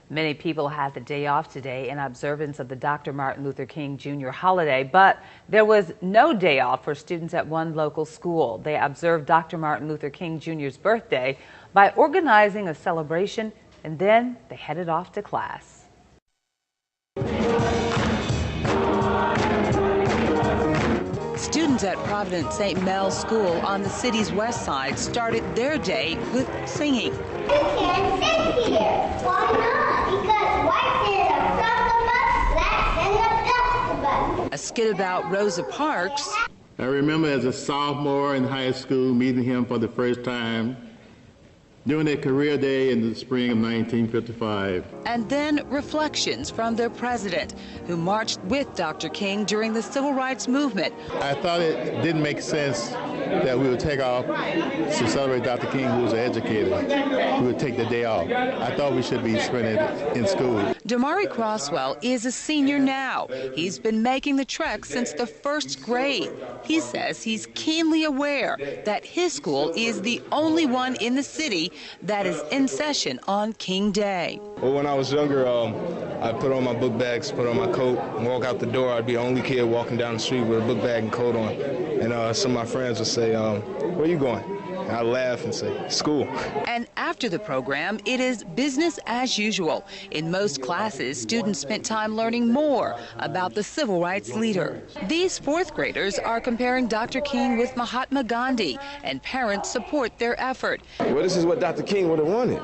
Many people had the day off today in observance of the Dr. Martin Luther King Jr. holiday, but there was no day off for students at one local school. They observed Dr. Martin Luther King Jr.'s birthday by organizing a celebration, and then they headed off to class. Students at Providence St. School on the city's west side started their day with singing. We can't sit here. Why not? Because white is a front of us, blacks in the dust of us. A skit about Rosa Parks. I remember as a sophomore in high school meeting him for the first time during a career day in the spring of 1955. And then reflections from their president, who marched with Dr. King during the civil rights movement. I thought it didn't make sense that we would take off to celebrate Dr. King, who was an educator. We would take the day off. I thought we should be spending it in school. Damari Crosswell is a senior now. He's been making the trek since the first grade. He says he's keenly aware that his school is the only one in the city that is in session on King Day. Well, when I was younger, I'd put on my book bags, put on my coat, and walk out the door. I'd be the only kid walking down the street with a book bag and coat on. And some of my friends would say, where are you going? And I'd laugh and say, school. And after the program, it is business as usual. In most classes, students spent time learning more about the civil rights leader. These fourth graders are comparing Dr. King with Mahatma Gandhi, and parents support their effort. Well, this is what Dr. King would have wanted.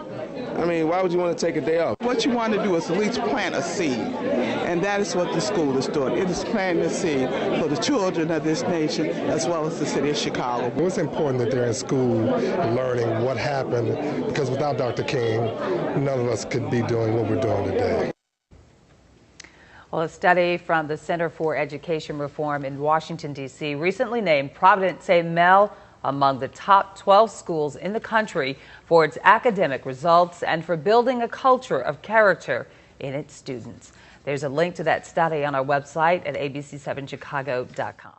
I mean, why would you want to take a day off? What you want to do is at least plant a seed, and that is what the school is doing. It is planting a seed for the children of this nation as well as the city of Chicago. Well, it's important that they're in school learning what happened, because without Dr. King, none of us could be doing what we're doing today. Well, a study from the Center for Education Reform in Washington, D.C. recently named Providence St. among the top 12 schools in the country for its academic results and for building a culture of character in its students. There's a link to that study on our website at abc7chicago.com.